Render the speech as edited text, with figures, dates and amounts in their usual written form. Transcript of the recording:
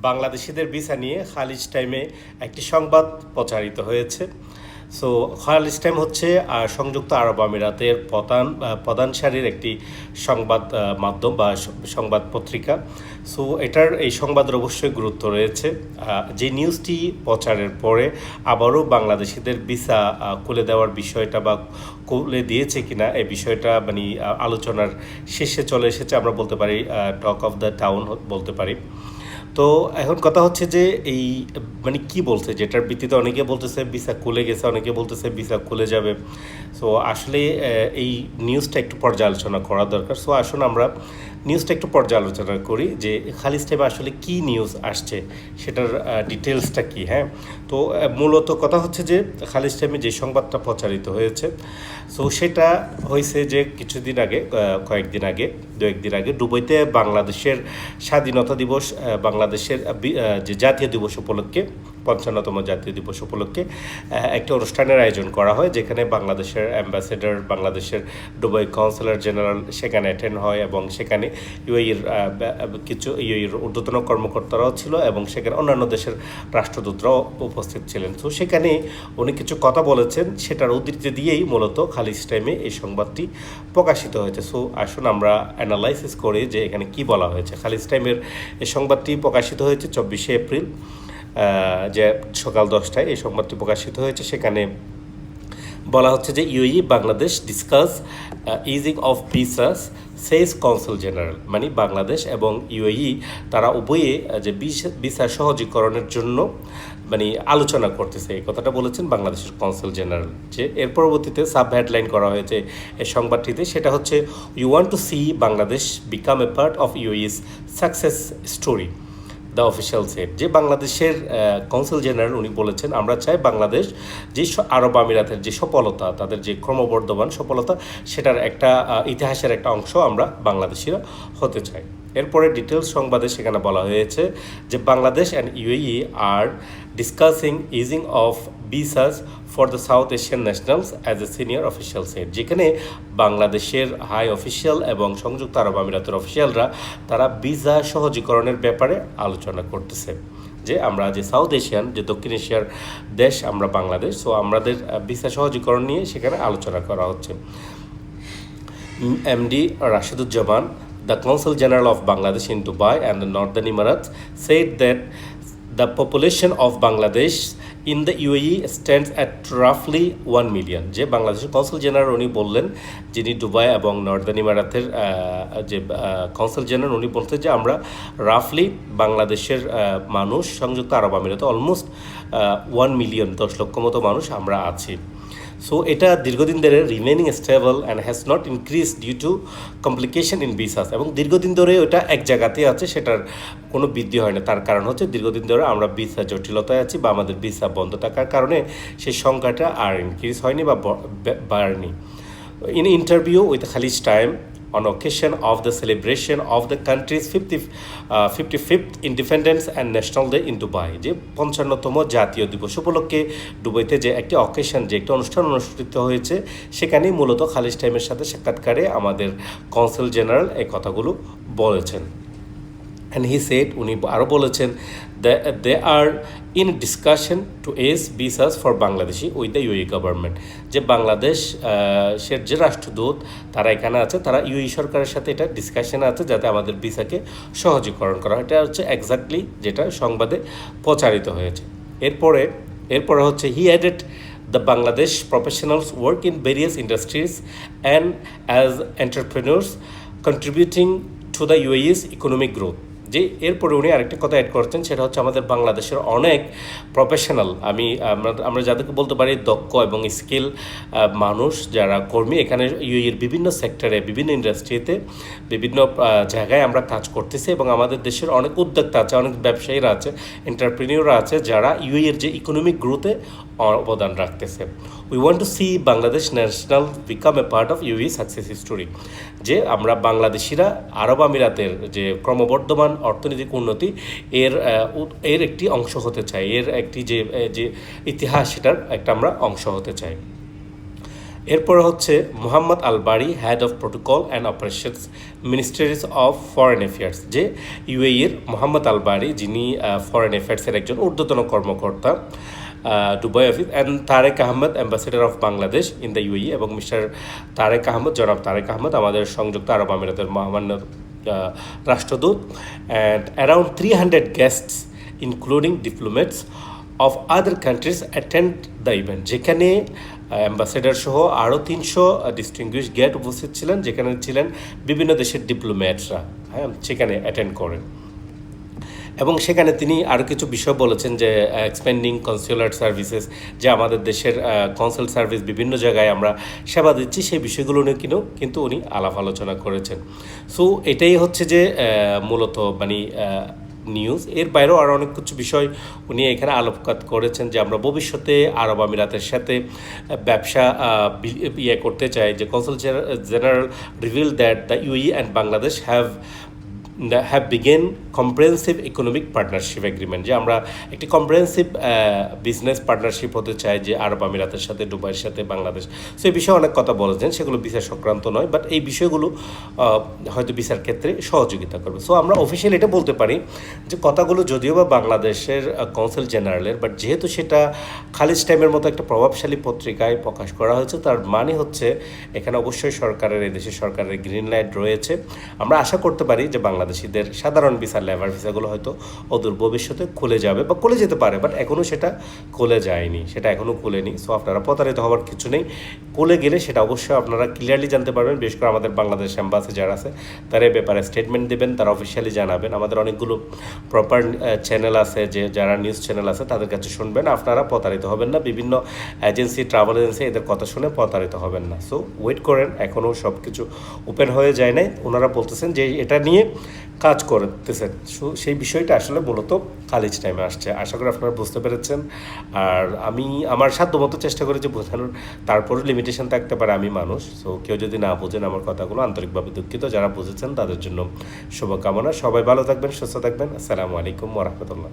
বাংলাদেশিদের ভিসা নিয়ে খালিজ টাইমে একটি সংবাদ প্রচারিত হয়েছে। সো খালিজ টাইম হচ্ছে সংযুক্ত আরব আমিরাতের প্রধান সারির একটি সংবাদ মাধ্যম বা সংবাদ পত্রিকা। সো এই সংবাদের অবশ্যই গুরুত্ব রয়েছে। যে নিউজটি প্রচারের পরে আবারও বাংলাদেশিদের ভিসা খুলে দেওয়ার বিষয়টা বা খুলে দিয়েছে কিনা এই বিষয়টা মানে আলোচনার শেষে চলে এসেছে, আমরা বলতে পারি টক অফ দ্য টাউন বলতে পারি। তো এখন কথা হচ্ছে যে এই মানে কি বলছে, যেটার ভিত্তিতে অনেকে বলতেছে ভিসা খুলে গেছে, অনেকে বলতেছে ভিসা খুলে যাবে। সো আসলে এই নিউজটা একটু পর্যালোচনা করা দরকার। সো আসুন আমরা নিউজটা একটু পর্যালোচনা করি যে খালিজ টাইমে আসলে কি নিউজ আসছে, সেটার ডিটেলসটা কি। হ্যাঁ, তো মূলত কথা হচ্ছে যে খালিজ টাইমে যে সংবাদটা প্রচারিত হয়েছে, সো সেটা হয়েছে যে কিছুদিন আগে, দু একদিন আগে দুবাইতে বাংলাদেশের স্বাধীনতা দিবস, বাংলাদেশের যে জাতীয় দিবস উপলক্ষে ৫৫তম জাতীয় দিবস উপলক্ষে একটা অনুষ্ঠানের আয়োজন করা হয়, যেখানে বাংলাদেশের অ্যাম্বাসেডর, বাংলাদেশের দুবাই কাউন্সিলর জেনারেল সেখানে অ্যাটেন্ড হয় এবং সেখানে ইউএইর কিছু ইউএইর ঊর্ধ্বতন কর্মকর্তারাও ছিল এবং সেখানে অন্যান্য দেশের রাষ্ট্রদূতরাও উপস্থিত ছিলেন। তো সেখানে উনি কিছু কথা বলেছেন, সেটার উদ্ধৃতি দিয়েই মূলত খালিজ টাইমে এই সংবাদটি প্রকাশিত হয়েছে। সো আসুন আমরা অ্যানালাইসিস করি যে এখানে কি বলা হয়েছে। খালিজ টাইমের এই সংবাদটি প্রকাশিত হয়েছে ২৪শে এপ্রিল যে সকাল ১০টায় এই সংবাদটি প্রকাশিত হয়েছে। সেখানে বলা হচ্ছে যে UAE Bangladesh discuss easing of visas says consul general, মানে বাংলাদেশ এবং ইউএই তারা উভয়ে যে ভিসা সহজীকরণের জন্য মানে আলোচনা করতেছে, এই কথাটা বলেছেন বাংলাদেশের কনসুল জেনারেল। যে এর পরবর্তীতে সাব হেডলাইন করা হয়েছে এই সংবাদটিতে, সেটা হচ্ছে you want to see Bangladesh become a part of UAE's success story, the official said. যে বাংলাদেশের কনসুল জেনারেল উনি বলেছেন, আমরা চাই বাংলাদেশ যে আরব আমিরাতের যে সফলতা, তাদের যে ক্রমবর্ধমান সফলতা, সেটার একটা ইতিহাসের একটা অংশ আমরা বাংলাদেশিরা হতে চাই। এরপরে ডিটেলস সংবাদে সেখানে বলা হয়েছে যে Bangladesh and UAE are discussing easing of visas for the South Asian nationals as a senior official said, যেখানে বাংলাদেশের হাই অফিসিয়াল এবং সংযুক্ত আরব আমিরাতের অফিসিয়ালরা তারা ভিসা সহজীকরণের ব্যাপারে আলোচনা করতেছে। যে আমরা যে সাউথ এশিয়ান, যে দক্ষিণ এশিয়ার দেশ আমরা বাংলাদেশ, সো আমাদের ভিসা সহজীকরণ নিয়ে সেখানে আলোচনা করা হচ্ছে। MD Rashiduzzaman, the Consul General of Bangladesh in Dubai and the Northern Emirates, said that the population of Bangladesh in the UAE stands at roughly 1 million. যে বাংলাদেশের কনসুল জেনারেল উনি বললেন, যিনি দুবাই এবং নর্দার্ন ইমারাতের যে কনসুল জেনারেল, উনি বলতেন যে আমরা রাফলি বাংলাদেশের মানুষ সংযুক্ত আরব আমিরাতে অলমোস্ট 1 মিলিয়ন, 10 লক্ষ মতো মানুষ আমরা আছি। সো এটা দীর্ঘদিন ধরে remaining stable and has not increase due to complication in ভিসাস, এবং দীর্ঘদিন ধরে ওটা এক জায়গাতেই আছে, সেটার কোনো বৃদ্ধি হয় না। তার কারণ হচ্ছে দীর্ঘদিন ধরে আমরা ভিসা জটিলতায় আছি বা আমাদের ভিসা বন্ধ থাকার কারণে সেই সংখ্যাটা আর ইনক্রিজ হয়নি বা বাড়েনি। In interview with Khaleej time on occasion of the celebration of the country's 55th Independence and National Day in Dubai, যে ৫৫তম জাতীয় দিবস উপলক্ষে দুবাইতে যে একটি অকেশন, যে একটি অনুষ্ঠান অনুষ্ঠিত হয়েছে, সেখানেই মূলত খালিজ টাইমের সাথে সাক্ষাৎকারে আমাদের কনসুল জেনারেল এই কথাগুলো বলেছেন। অ্যান্ড হি সেড, উনি আরও বলেছেন, they are in discussion to ease visas for Bangladeshi with the UAE government, যে বাংলাদেশ সের যে রাষ্ট্রদূত তারা এখানে আছে, তারা ইউএই সরকারের সাথে এটা ডিসকাশনে আছে যাতে আমাদের ভিসাকে সহজীকরণ করা হয়। এটা হচ্ছে এক্স্যাক্টলি যেটা সংবাদে প্রচারিত হয়েছে। এরপরে হচ্ছে he added the Bangladesh professionals work in various industries and as entrepreneurs contributing to the UAE's economic growth. যে এরপরে উনি আরেকটা কথা অ্যাড করছেন, সেটা হচ্ছে আমাদের বাংলাদেশের অনেক প্রফেশনাল, আমরা যাদেরকে বলতে পারি দক্ষ এবং স্কিল মানুষ, যারা কর্মী এখানে ইউএইর বিভিন্ন সেক্টরে, বিভিন্ন ইন্ডাস্ট্রিতে, বিভিন্ন জায়গায় আমরা কাজ করতেছি, এবং আমাদের দেশের অনেক উদ্যোক্তা আছে, অনেক ব্যবসায়ীরা আছে, এন্টারপ্রেনিয়ররা আছে, যারা ইউএইর যে ইকোনমিক গ্রোথে অবদান রাখতেছে। We want to see Bangladesh national become a part of UAE success story, যে আমরা বাংলাদেশিরা আরব আমিরাতের যে ক্রমবর্ধমান অর্থনৈতিক উন্নতি এর একটি অংশ হতে চাই, এর একটি যে ইতিহাস, সেটার একটা আমরা অংশ হতে চাই। এরপরে হচ্ছে Mohammad Al Bari, head of protocol and operations, ministries of foreign affairs, যে ইউএইর মোহাম্মদ আল বারি, যিনি ফরেন অ্যাফেয়ার্সের একজন ঊর্ধ্বতন কর্মকর্তা Dubai office, and Tarek Ahmed, ambassador of Bangladesh in the UAE, এবং মিস্টার তারেক আহমদ, জনাব তারেক আহমদ, আমাদের সংযুক্ত আরব আমিরাতের মহামান্য রাষ্ট্রদূত, and around 300 guests including diplomats of other countries attend the event, যেখানে অ্যাম্বাসেডার সহ আরও 300 ডিস্টিংগুইশ গেস্ট উপস্থিত ছিলেন, যেখানে ছিলেন বিভিন্ন দেশের ডিপ্লোম্যাটরা, হ্যাঁ, সেখানে অ্যাটেন্ড করেন। এবং সেখানে তিনি আরও কিছু বিষয় বলেছেন, যে এক্সপেন্ডিং কনসুলার সার্ভিসেস, যে আমাদের দেশের কনসাল সার্ভিস বিভিন্ন জায়গায় আমরা সেবা দিচ্ছি, সেই বিষয়গুলো নিয়ে কিন্তু উনি আলাপ আলোচনা করেছেন। সো এটাই হচ্ছে যে মূলত মানে নিউজ। এর বাইরেও আরও অনেক কিছু বিষয় উনি এখানে আলোকপাত করেছেন, যে আমরা ভবিষ্যতে আরব আমিরাতের সাথে ব্যবসা করতে চাই, যে consul general reveal that the UAE and Bangladesh have begun comprehensive economic partnership agreement, যে আমরা একটি কম্প্রিহেন্সিভ বিজনেস পার্টনারশিপ হতে চাই, যে আরব আমিরাতের সাথে, দুবাইয়ের সাথে বাংলাদেশ। সো এই বিষয়ে অনেক কথা বলেছেন, সেগুলো ভিসা সংক্রান্ত নয়, বাট এই বিষয়গুলো হয়তো ভিসার ক্ষেত্রে সহযোগিতা করবে। সো আমরা অফিসিয়ালি এটা বলতে পারি যে কথাগুলো যদিও বা বাংলাদেশের কনসাল জেনারেলের, বাট যেহেতু সেটা খালিজ টাইমের মতো একটা প্রভাবশালী পত্রিকায় প্রকাশ করা হয়েছে, তার মানে হচ্ছে এখানে অবশ্যই সরকারের, এই দেশের সরকারের গ্রিন লাইট রয়েছে। আমরা আশা করতে পারি যে বাংলাদেশিদের সাধারণ ভিসা, লেবার ভিসাগুলো হয়তো অদূর ভবিষ্যতে খুলে যাবে বা খুলে যেতে পারে, বাট এখনও সেটা খুলে যায়নি, সেটা এখনও খুলেনি। সো আপনারা প্রতারিত হওয়ার কিছু নেই। খুলে গেলে সেটা অবশ্যই আপনারা ক্লিয়ারলি জানতে পারবেন। বিশেষ করে আমাদের বাংলাদেশ অ্যাম্বাসি যারা আছে, তারা এই ব্যাপারে স্টেটমেন্ট দেবেন, তারা অফিসিয়ালি জানাবেন। আমাদের অনেকগুলো প্রপার চ্যানেল আছে, যে যারা নিউজ চ্যানেল আছে তাদের কাছে শুনবেন, আপনারা প্রতারিত হবেন না। বিভিন্ন এজেন্সি, ট্রাভেল এজেন্সি, এদের কথা শুনে প্রতারিত হবেন না। সো ওয়েট করেন, এখনও সব কিছু ওপেন হয়ে যায় নাই। ওনারা বলতেছেন যে এটা নিয়ে কাজ করতেছেন। সেই বিষয়টা আসলে মূলত খালিজ টাইমে আসছে। আশা করি আপনারা বুঝতে পেরেছেন। আর আমি আমার সাধ্যমতো চেষ্টা করি যে বোঝানোর, তারপরে লিমিটেশন থাকতে পারে, আমি মানুষ। সো কেউ যদি না বোঝেন আমার কথাগুলো, আন্তরিকভাবে দুঃখিত। যারা বুঝেছেন তাদের জন্য শুভকামনা। সবাই ভালো থাকবেন, সুস্থ থাকবেন। আসসালামু আলাইকুম ওয়া রাহমাতুল্লাহ।